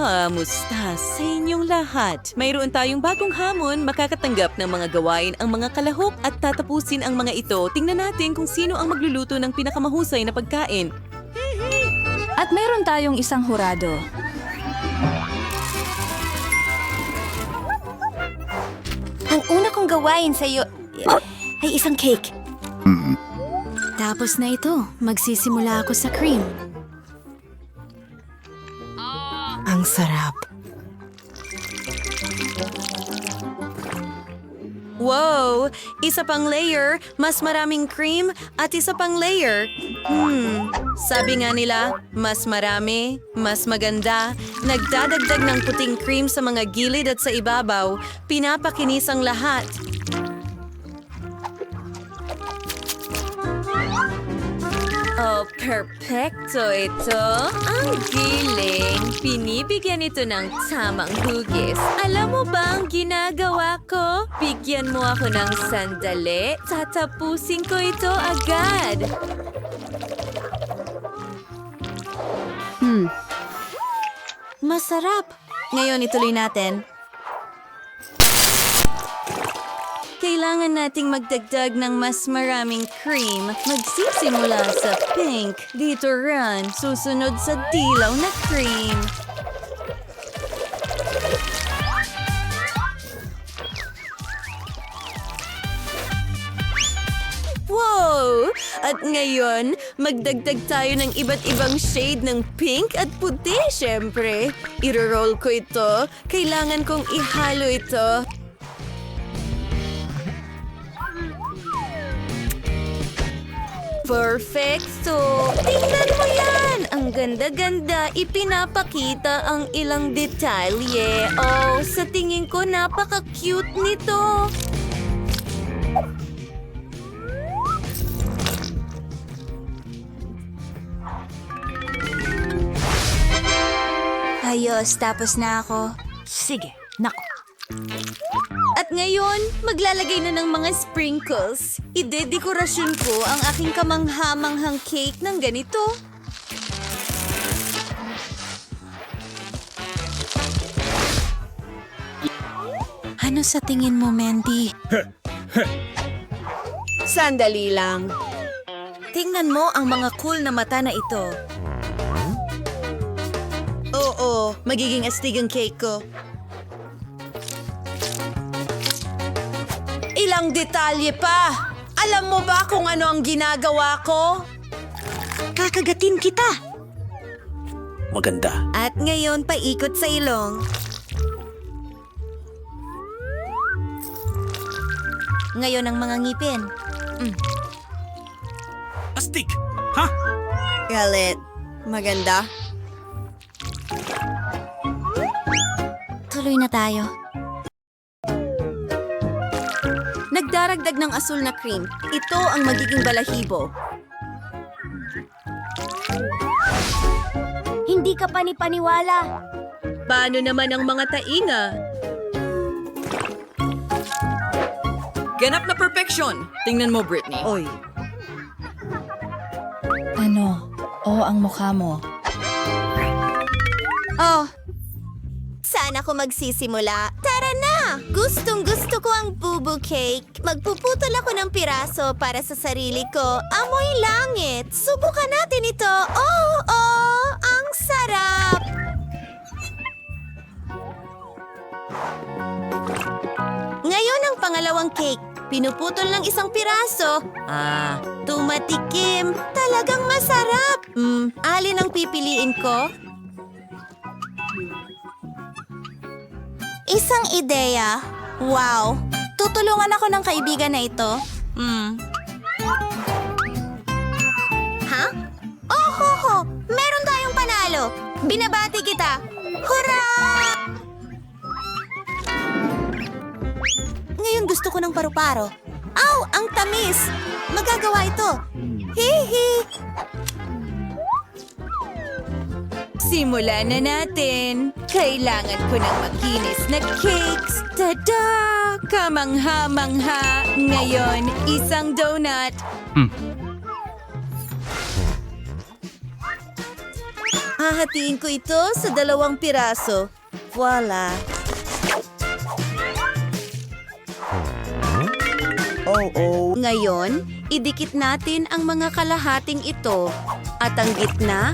Kamusta sa inyong lahat? Mayroon tayong bagong hamon, makakatanggap ng mga gawain ang mga kalahok at tatapusin ang mga ito. Tingnan natin kung sino ang magluluto ng pinakamahusay na pagkain. At mayroon tayong isang hurado. Ang una kong gawain sa iyo ay isang cake. Tapos na ito, magsisimula ako sa cream. Ang sarap. Wow! Isa pang layer, mas maraming cream, at isa pang layer. Sabi nga nila, mas marami, mas maganda. Nagdadagdag ng puting cream sa mga gilid at sa ibabaw. Pinapakinis ang lahat. Oh, perfecto ito. Ang giling. Pinibigyan ito ng tamang hugis. Alam mo ba ang ginagawa ko? Bigyan mo ako ng sandali. Tatapusin ko ito agad. Masarap. Ngayon ituloy natin. Kailangan nating magdagdag ng mas maraming cream. Magsisimula sa pink. Dito ran, susunod sa dilaw na cream. Wow! At ngayon, magdagdag tayo ng iba't ibang shade ng pink at puti, syempre. Iro-roll ko ito. Kailangan kong ihalo ito. Perfecto! Tingnan mo yan! Ang ganda-ganda, ipinapakita ang ilang detalye. Oh, sa tingin ko napaka-cute nito. Ayos, tapos na ako. Sige, nako. At ngayon, maglalagay na ng mga sprinkles. Idedekorasyon ko ang aking kamangha-manghang cake ng ganito. Ano sa tingin mo, Mendy? Sandali lang. Tingnan mo ang mga cool na mata na ito. Oo, magiging astig ang cake ko. Ilang detalye pa! Alam mo ba kung ano ang ginagawa ko? Kakagatin kita! Maganda. At ngayon, paikot sa ilong. Ngayon ang mga ngipin. Astig! Ha? Galit. Maganda. Tuloy na tayo. Nagdaragdag ng asul na cream. Ito ang magiging balahibo. Hindi ka panipaniwala. Paano naman ang mga tainga? Ganap na perfection. Tingnan mo, Britney. Oy. Ano? Oo, ang mukha mo. Oh, saan ako magsisimula? Tara na! Gustong-gusto ko ang bubu cake. Magpuputol ako ng piraso para sa sarili ko. Amoy langit. Subukan natin ito. Oh, ang sarap! Ngayon ang pangalawang cake. Pinuputol ng isang piraso. Tumatikim. Talagang masarap. Alin ang pipiliin ko? Isang ideya. Wow! Tutulungan ako ng kaibigan na ito. Ha? Oh, ho! Meron tayong panalo! Binabati kita! Hurra! Ngayon gusto ko ng paru-paro. Aw! Ang tamis! Magagawa ito! Hihi! Simulan na natin. Kailangan ko ng makinis na cakes. Tada! Kamangha-mangha. Ngayon, isang donut. Hahatiin ko ito sa 2 piraso. Voila! Ngayon, idikit natin ang mga kalahating ito. At ang gitna,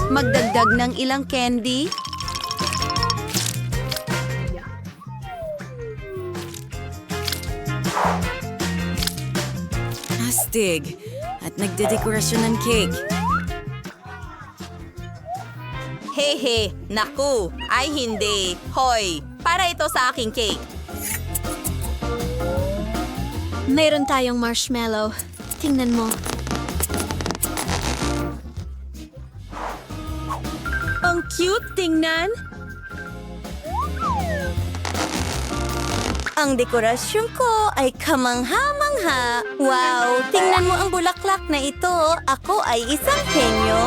magdagdag ng ilang candy. Astig! At nagdedekorasyon ng cake. Hehe, naku, ay hindi. Hoy, para ito sa aking cake. Mayroon tayong marshmallow. Tingnan mo. Ang cute tingnan. Ang dekorasyon ko ay kamangha-mangha. Wow, tingnan mo ang bulaklak na ito. Ako ay isang henyo.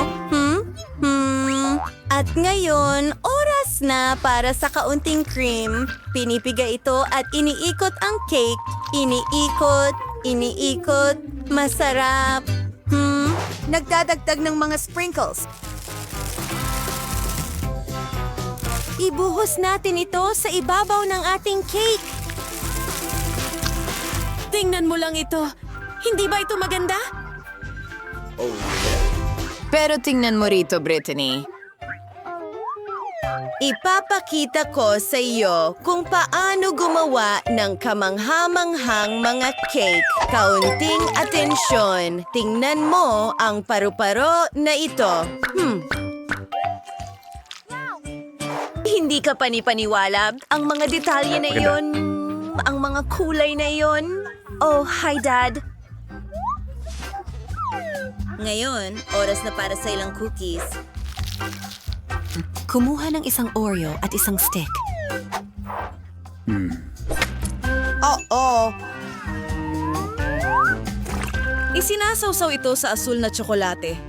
At ngayon, oras na para sa kaunting cream. Pinipiga ito at iniikot ang cake. Iniikot, iniikot. Masarap. Nagdadagdag ng mga sprinkles. Ibuhos natin ito sa ibabaw ng ating cake. Tingnan mo lang ito. Hindi ba ito maganda? Pero tingnan mo rito, Brittany. Ipapakita ko sa iyo kung paano gumawa ng kamanghamanghang mga cake. Kaunting atensyon. Tingnan mo ang paru-paro na ito. Hindi ka panipaniwala. Ang mga detalye na iyon, ang mga kulay na iyon. Oh, hi, Dad. Ngayon, oras na para sa ilang cookies. Kumuha ng isang Oreo at isang stick. Isinasawsaw ito sa asul na tsokolate.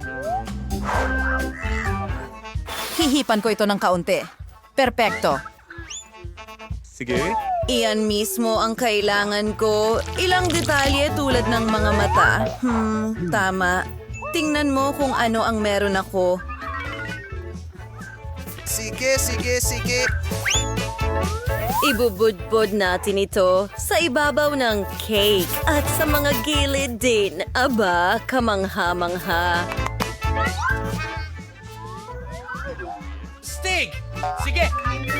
Hihipan ko ito ng kaunti. Perpekto. Iyan mismo ang kailangan ko. Ilang detalye tulad ng mga mata. Tama. Tingnan mo kung ano ang meron ako. Sige. Ibubudbud natin ito sa ibabaw ng cake at sa mga gilid din. Aba, kamangha-mangha. Stig! Sige!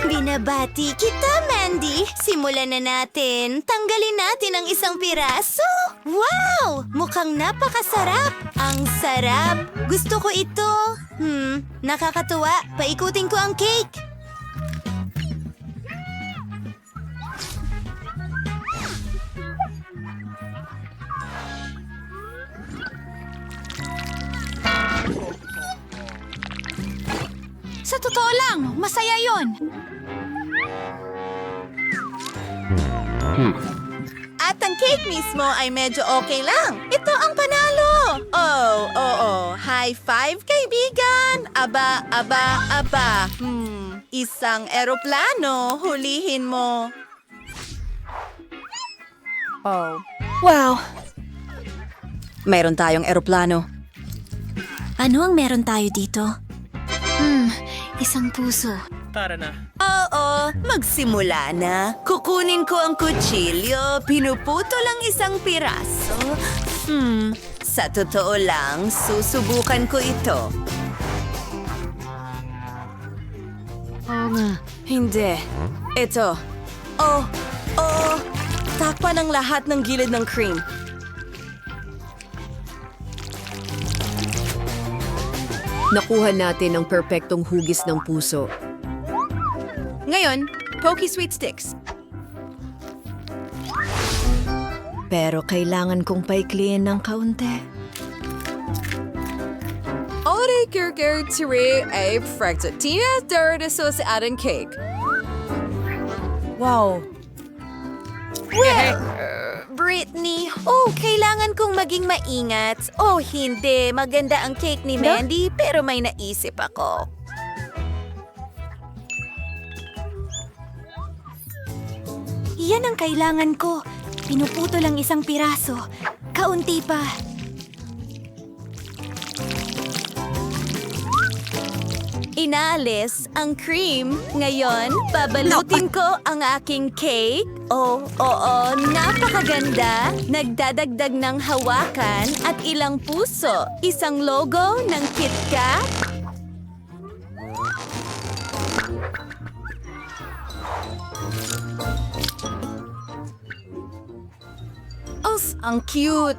Binabati kita, Mandy. Simulan na natin. Tanggalin natin ang isang piraso. Wow! Mukhang napakasarap. Ang sarap. Gusto ko ito. Nakakatuwa. Paikutin ko ang cake. Sa totoo lang, masaya yon. At ang cake mismo ay medyo okay lang. Ito ang panalo. Oo. High five, kaibigan. Aba. Isang eroplano. Hulihin mo. Oh. Wow. Mayroon tayong eroplano. Ano ang meron tayo dito? Isang puso. Oo, magsimula na. Kukunin ko ang kutsilyo. Pinuputo lang isang piraso. Sa totoo lang, susubukan ko ito. Hindi. Ito. Oh. Takpan ang lahat ng gilid ng cream. Nakuha natin ang perpektong hugis ng puso. Ngayon, Pokey Sweet Sticks. Pero kailangan kong paikliin ng kaunti. Ore kirkir tiri ay fragtatina derideso sa ating cake. Wow. Britney, kailangan kong maging maingat. Hindi. Maganda ang cake ni Mandy, pero may naisip ako. Yan ang kailangan ko. Pinuputo lang isang piraso. Kaunti pa. inaalis ang cream. Ngayon, babalutin ko ang aking cake. Oh, oo, napakaganda. Nagdadagdag ng hawakan at ilang puso. Isang logo ng KitKat. Oh, ang cute,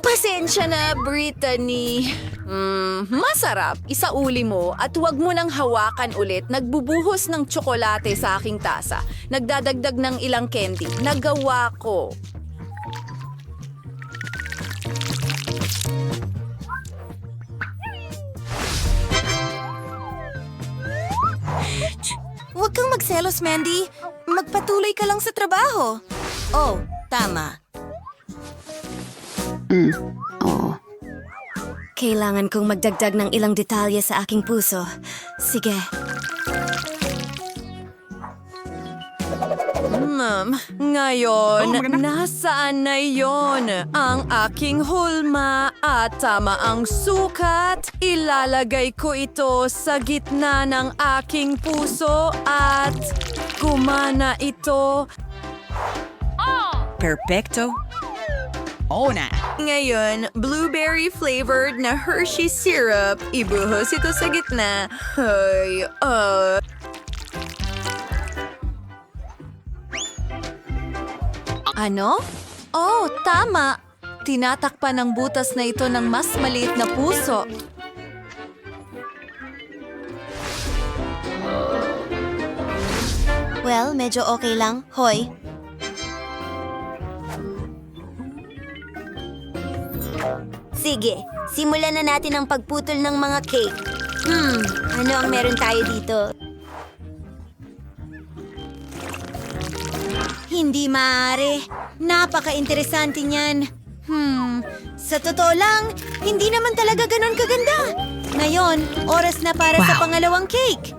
Pasensya na, Brittany. Masarap. Isauli mo at huwag mo nang hawakan ulit. Nagbubuhos ng tsokolate sa aking tasa. Nagdadagdag ng ilang candy. Nagawa ko. Huwag kang magselos, Mandy. Magpatuloy ka lang sa trabaho. Oh, tama. Kailangan kong magdagdag ng ilang detalye sa aking puso. Sige. Ngayon, nasaan na yon? Ang aking hulma at tama ang sukat. Ilalagay ko ito sa gitna ng aking puso at gumana ito. Perfecto. Oo na. Ngayon, blueberry-flavored na Hershey syrup. Ibuhos ito sa gitna. Ano? Oh, tama. Tinatakpan ng butas na ito ng mas maliit na puso. Well, medyo okay lang. Hoy. Sige, simulan na natin ang pagputol ng mga cake. Ano ang meron tayo dito? Hindi maaari. Napaka-interesante niyan. Sa totoo lang, hindi naman talaga ganon kaganda. Ngayon, oras na para sa pangalawang cake.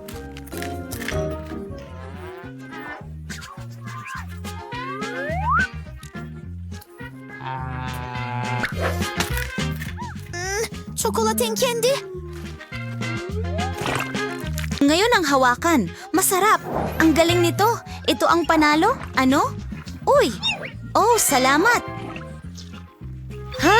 Tsokolating candy? Ngayon ang hawakan. Masarap. Ang galing nito. Ito ang panalo? Ano? Uy! Oh, salamat! Ha?